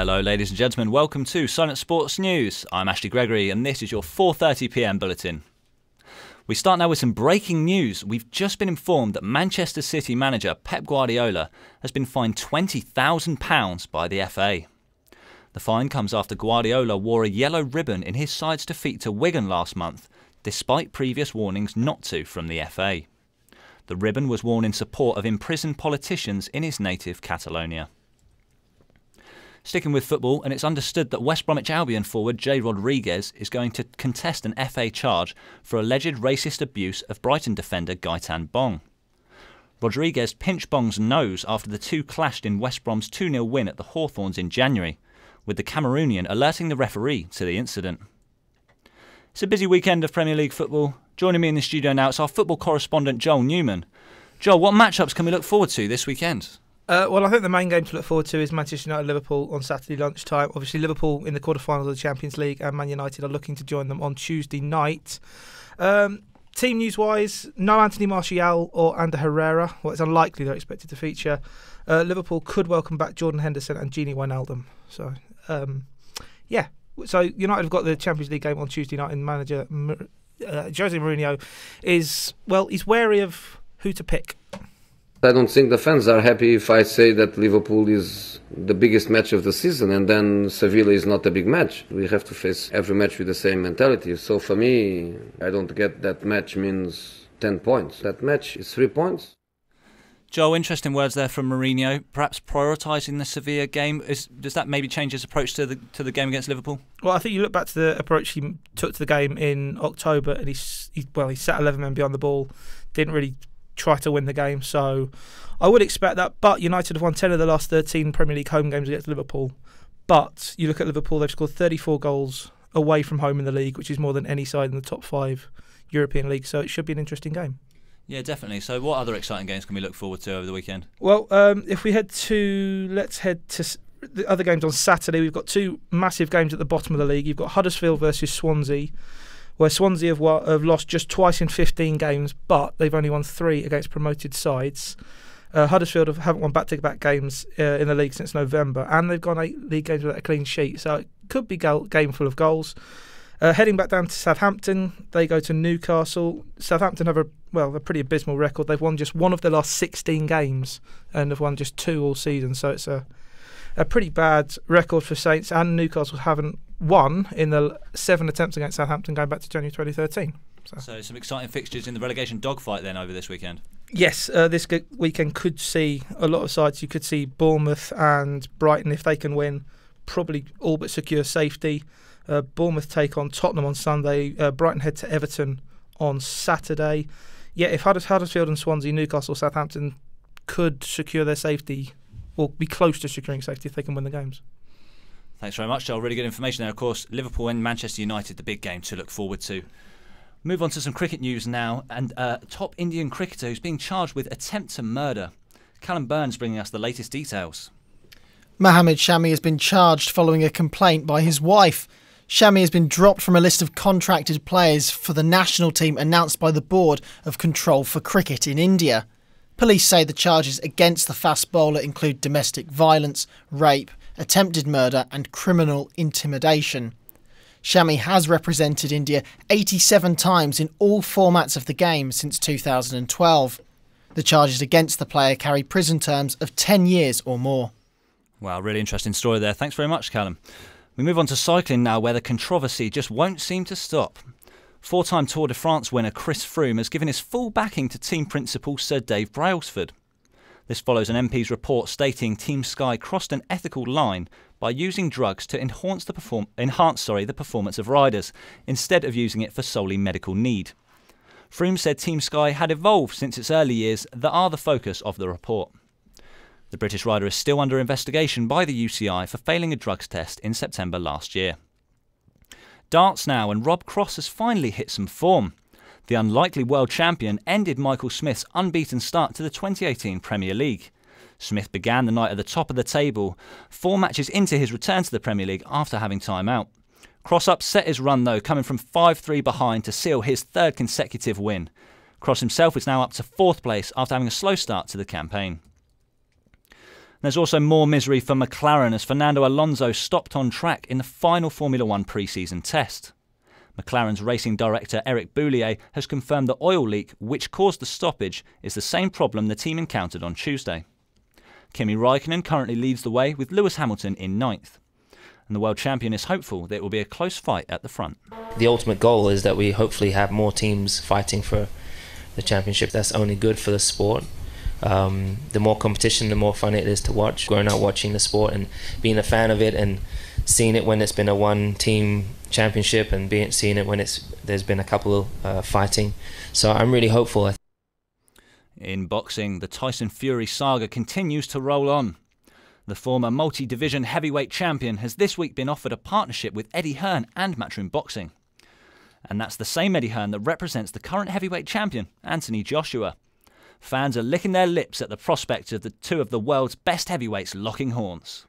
Hello ladies and gentlemen, welcome to Solent Sports News. I'm Ashley Gregory and this is your 4:30pm bulletin. We start now with some breaking news. We've just been informed that Manchester City manager Pep Guardiola has been fined £20,000 by the FA. The fine comes after Guardiola wore a yellow ribbon in his side's defeat to Wigan last month, despite previous warnings not to from the FA. The ribbon was worn in support of imprisoned politicians in his native Catalonia. Sticking with football, and it's understood that West Bromwich Albion forward Jay Rodriguez is going to contest an FA charge for alleged racist abuse of Brighton defender Gaetan Bong. Rodriguez pinched Bong's nose after the two clashed in West Brom's 2-0 win at the Hawthorns in January, with the Cameroonian alerting the referee to the incident. It's a busy weekend of Premier League football. Joining me in the studio now is our football correspondent Joel Newman. Joel, what matchups can we look forward to this weekend? Well, I think the main game to look forward to is Manchester United-Liverpool on Saturday lunchtime. Obviously, Liverpool in the quarterfinals of the Champions League and Man United are looking to join them on Tuesday night. Team news-wise, no Anthony Martial or Ander Herrera. Well, it's unlikely they're expected to feature. Liverpool could welcome back Jordan Henderson and Gini Wijnaldum. So, yeah. So, United have got the Champions League game on Tuesday night, and manager Jose Mourinho is, well, he's wary of who to pick. I don't think the fans are happy if I say that Liverpool is the biggest match of the season and then Sevilla is not a big match. We have to face every match with the same mentality. So for me, I don't get that match means 10 points. That match is 3 points. Joel, interesting words there from Mourinho. Perhaps prioritising the Sevilla game. Does that maybe change his approach to the game against Liverpool? Well, I think you look back to the approach he took to the game in October, and he sat 11 men behind the ball, didn't really try to win the game, so I would expect that. But United have won 10 of the last 13 Premier League home games against Liverpool. But you look at Liverpool, they've scored 34 goals away from home in the league, which is more than any side in the top 5 European leagues, so it should be an interesting game. Yeah, definitely. So what other exciting games can we look forward to over the weekend? Well, if we let's head to the other games on Saturday. We've got 2 massive games at the bottom of the league. You've got Huddersfield versus Swansea, where Swansea have lost just twice in 15 games, but they've only won 3 against promoted sides. Huddersfield haven't won back-to-back games in the league since November, and they've gone 8 league games without a clean sheet, so it could be a game full of goals. Heading back down to Southampton, they go to Newcastle. Southampton have a pretty abysmal record. They've won just 1 of their last 16 games and have won just 2 all season, so it's a pretty bad record for Saints, and Newcastle haven't won in the 7 attempts against Southampton going back to January 2013. So some exciting fixtures in the relegation dogfight then over this weekend. Yes, this weekend could see a lot of sides. You could see Bournemouth and Brighton, if they can win, probably all but secure safety. Bournemouth take on Tottenham on Sunday. Brighton head to Everton on Saturday. Yeah, if Huddersfield and Swansea, Newcastle, Southampton could secure their safety, or be close to securing safety if they can win the games. Thanks very much, Joel. Really good information there. Of course, Liverpool and Manchester United, the big game to look forward to. Move on to some cricket news now, and a top Indian cricketer who's being charged with attempt to murder. Callum Burns bringing us the latest details. Mohammad Shami has been charged following a complaint by his wife. Shami has been dropped from a list of contracted players for the national team announced by the Board of Control for Cricket in India. Police say the charges against the fast bowler include domestic violence, rape, attempted murder and criminal intimidation. Shami has represented India 87 times in all formats of the game since 2012. The charges against the player carry prison terms of 10 years or more. Wow, really interesting story there. Thanks very much, Callum. We move on to cycling now, where the controversy just won't seem to stop. 4-time Tour de France winner Chris Froome has given his full backing to team principal Sir Dave Brailsford. This follows an MP's report stating Team Sky crossed an ethical line by using drugs to enhance the performance of riders, instead of using it for solely medical need. Froome said Team Sky had evolved since its early years that are the focus of the report. The British rider is still under investigation by the UCI for failing a drugs test in September last year. Darts now, and Rob Cross has finally hit some form. The unlikely world champion ended Michael Smith's unbeaten start to the 2018 Premier League. Smith began the night at the top of the table, 4 matches into his return to the Premier League after having time out. Cross upset his run though, coming from 5-3 behind to seal his 3rd consecutive win. Cross himself is now up to 4th place after having a slow start to the campaign. There's also more misery for McLaren as Fernando Alonso stopped on track in the final Formula One pre-season test. McLaren's racing director Eric Boulier has confirmed the oil leak which caused the stoppage is the same problem the team encountered on Tuesday. Kimi Raikkonen currently leads the way with Lewis Hamilton in 9th. And the world champion is hopeful that it will be a close fight at the front. The ultimate goal is that we hopefully have more teams fighting for the championship. That's only good for the sport. The more competition, the more fun it is to watch. Growing up watching the sport and being a fan of it and seeing it when it's been a one-team championship and seeing it when there's been a couple fighting. So I'm really hopeful. In boxing, the Tyson Fury saga continues to roll on. The former multi-division heavyweight champion has this week been offered a partnership with Eddie Hearn and Matchroom Boxing. And that's the same Eddie Hearn that represents the current heavyweight champion, Anthony Joshua. Fans are licking their lips at the prospect of the two of the world's best heavyweights locking horns.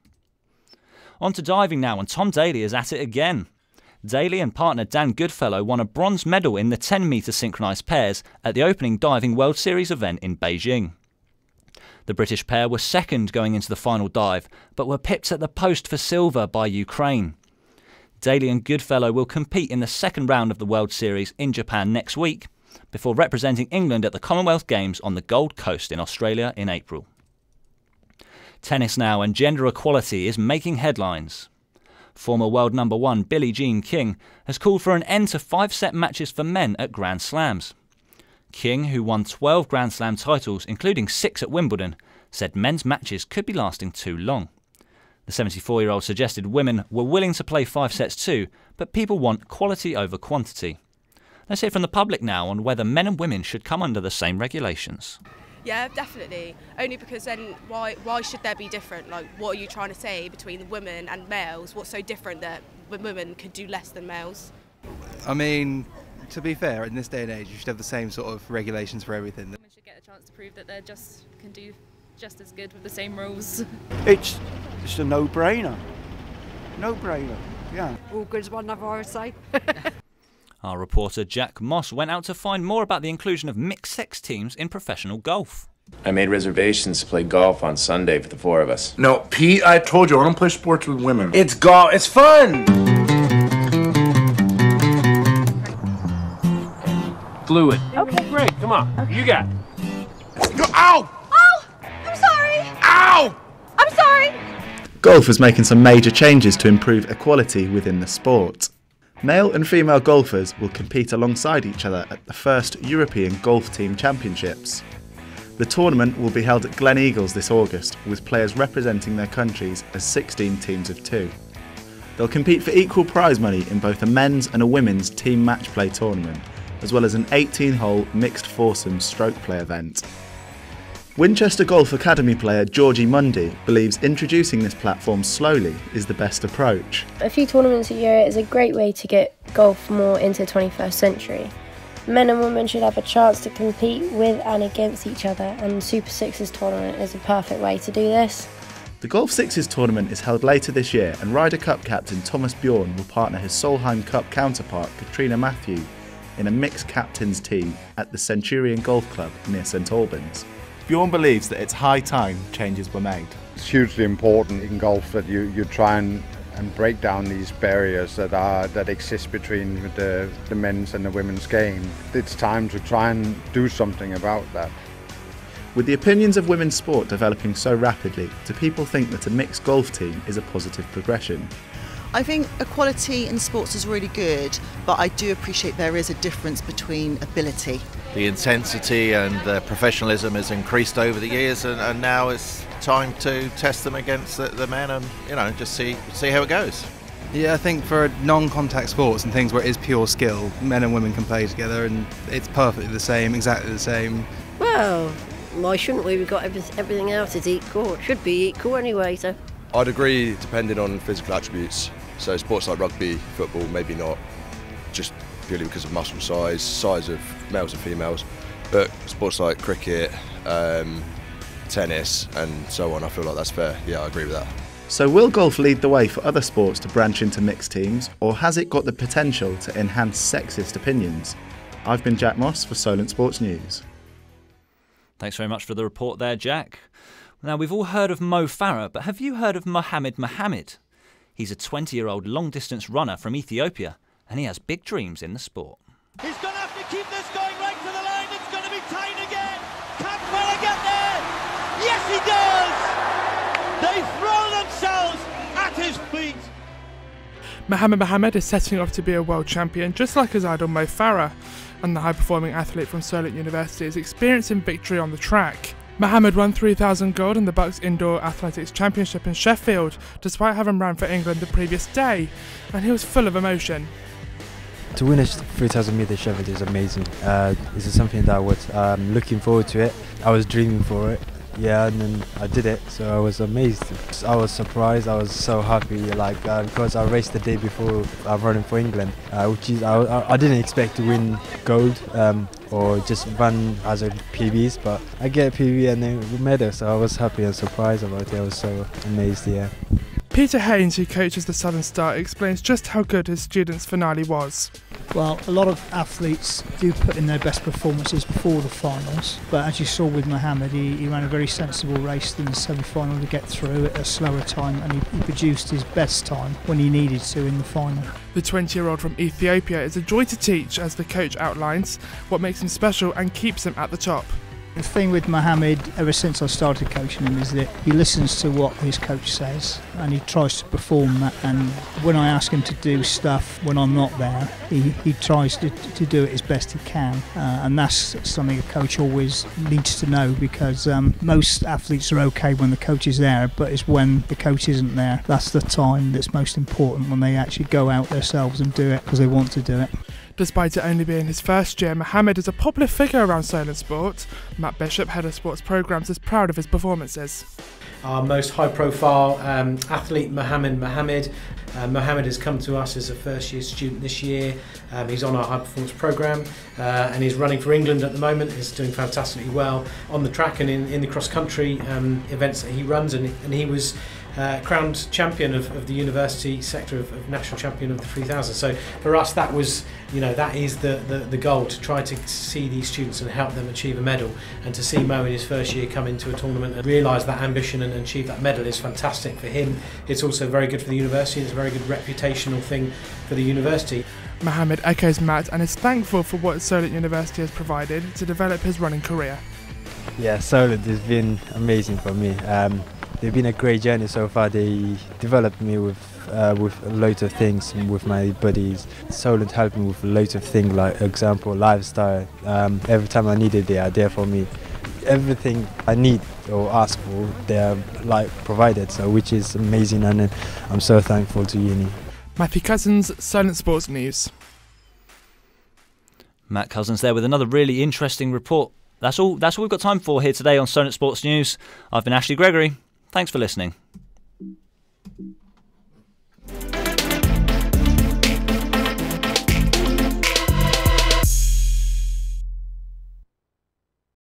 On to diving now, and Tom Daley is at it again. Daley and partner Dan Goodfellow won a bronze medal in the 10-metre synchronised pairs at the opening Diving World Series event in Beijing. The British pair were second going into the final dive, but were pipped at the post for silver by Ukraine. Daley and Goodfellow will compete in the second round of the World Series in Japan next week, before representing England at the Commonwealth Games on the Gold Coast in Australia in April. Tennis now, and gender equality is making headlines. Former world number 1 Billie Jean King has called for an end to 5-set matches for men at Grand Slams. King, who won 12 Grand Slam titles, including 6 at Wimbledon, said men's matches could be lasting too long. The 74-year-old suggested women were willing to play 5 sets too, but people want quality over quantity. Let's hear from the public now on whether men and women should come under the same regulations. Yeah, definitely. Only because then why should there be different? Like, what are you trying to say between women and males? What's so different that women could do less than males? I mean, to be fair, in this day and age, you should have the same sort of regulations for everything. Women should get a chance to prove that can do just as good with the same rules. It's just a no-brainer. No-brainer, yeah. All good as one another, I would say. Our reporter Jack Moss went out to find more about the inclusion of mixed-sex teams in professional golf. I made reservations to play golf on Sunday for the 4 of us. No, Pete, I told you, I don't play sports with women. It's golf. It's fun! Fluid. Okay, great. Come on. Okay. You got it. Ow! Oh, I'm sorry. Ow! I'm sorry. Golf is making some major changes to improve equality within the sport. Male and female golfers will compete alongside each other at the first European Golf Team Championships. The tournament will be held at Glen Eagles this August, with players representing their countries as 16 teams of 2. They'll compete for equal prize money in both a men's and a women's team match play tournament, as well as an 18-hole mixed foursome stroke play event. Winchester Golf Academy player Georgie Mundy believes introducing this platform slowly is the best approach. A few tournaments a year is a great way to get golf more into the 21st century. Men and women should have a chance to compete with and against each other, and the Super Sixes tournament is a perfect way to do this. The Golf Sixes tournament is held later this year, and Ryder Cup captain Thomas Bjorn will partner his Solheim Cup counterpart Katrina Matthew in a mixed captains team at the Centurion Golf Club near St Albans. Bjorn believes that it's high time changes were made. It's hugely important in golf that you try and break down these barriers that exist between the men's and the women's game. It's time to try and do something about that. With the opinions of women's sport developing so rapidly, do people think that a mixed golf team is a positive progression? I think equality in sports is really good, but I do appreciate there is a difference between ability. The intensity and the professionalism has increased over the years, and now it's time to test them against the men and, just see how it goes. Yeah, I think for non-contact sports and things where it is pure skill, men and women can play together and it's perfectly the same, exactly the same. Well, why shouldn't we? We've got everything else is equal. It should be equal anyway, so. I'd agree depending on physical attributes. So sports like rugby, football, maybe not, just purely because of muscle size of males and females. But sports like cricket, tennis and so on, I feel like that's fair. Yeah, I agree with that. So will golf lead the way for other sports to branch into mixed teams, or has it got the potential to enhance sexist opinions? I've been Jack Moss for Solent Sports News. Thanks very much for the report there, Jack. Now, we've all heard of Mo Farah, but have you heard of Mohammed Mohammed? He's a 20-year-old long-distance runner from Ethiopia, and he has big dreams in the sport. He's going to have to keep this going right to the line. It's going to be tight again. Can Farah get there? Yes, he does! They throw themselves at his feet. Mohammed Mohammed is setting off to be a world champion, just like his idol Mo Farah, and the high-performing athlete from Solent University is experiencing victory on the track. Mohammed won 3,000 gold in the Bucks Indoor Athletics Championship in Sheffield, despite having ran for England the previous day, and he was full of emotion. To win a 3,000 meter Sheffield is amazing. This is something that I was looking forward to it. I was dreaming for it. Yeah, and then I did it, so I was amazed. I was surprised, I was so happy, because I raced the day before I'm running for England, which is, I didn't expect to win gold or just run as a PBs, but I get a PB and a medal, so I was happy and surprised about it. I was so amazed, yeah. Peter Haynes, who coaches the Southern Star, explains just how good his students' finale was. Well, a lot of athletes do put in their best performances before the finals, but as you saw with Mohammed, he ran a very sensible race in the semi-final to get through at a slower time, and he produced his best time when he needed to in the final. The 20-year-old from Ethiopia is a joy to teach, as the coach outlines what makes him special and keeps him at the top. The thing with Mohammed, ever since I started coaching him, is that he listens to what his coach says and he tries to perform that. And when I ask him to do stuff when I'm not there, he tries to do it as best he can. And that's something a coach always needs to know, because most athletes are okay when the coach is there, but it's when the coach isn't there, that's the time that's most important, when they actually go out themselves and do it because they want to do it. Despite it only being his first year, Mohammed is a popular figure around Solent Sport. Matt Bishop, head of sports programmes, is proud of his performances. Our most high-profile athlete, Mohammed Mohammed. Mohammed has come to us as a first-year student this year. He's on our high-performance programme and he's running for England at the moment. He's doing fantastically well on the track and in the cross-country events that he runs, and he was crowned champion of the university sector of national champion of the 3000. So for us, that was, that is the goal, to try to see these students and help them achieve a medal. And to see Mo in his first year come into a tournament and realise that ambition and achieve that medal is fantastic for him. It's also very good for the university. It's a very good reputational thing for the university. Mohammed echoes Matt and is thankful for what Solent University has provided to develop his running career. Yeah, Solent has been amazing for me. They've been a great journey so far. They developed me with loads of things with my buddies. Solent helped me with loads of things, like example, lifestyle. Every time I needed, they are there for me. Everything I need or ask for, they are provided. So, which is amazing, and I'm so thankful to uni. Matthew Cousins, Solent Sports News. Matt Cousins there with another really interesting report. That's all we've got time for here today on Solent Sports News. I've been Ashley Gregory. Thanks for listening.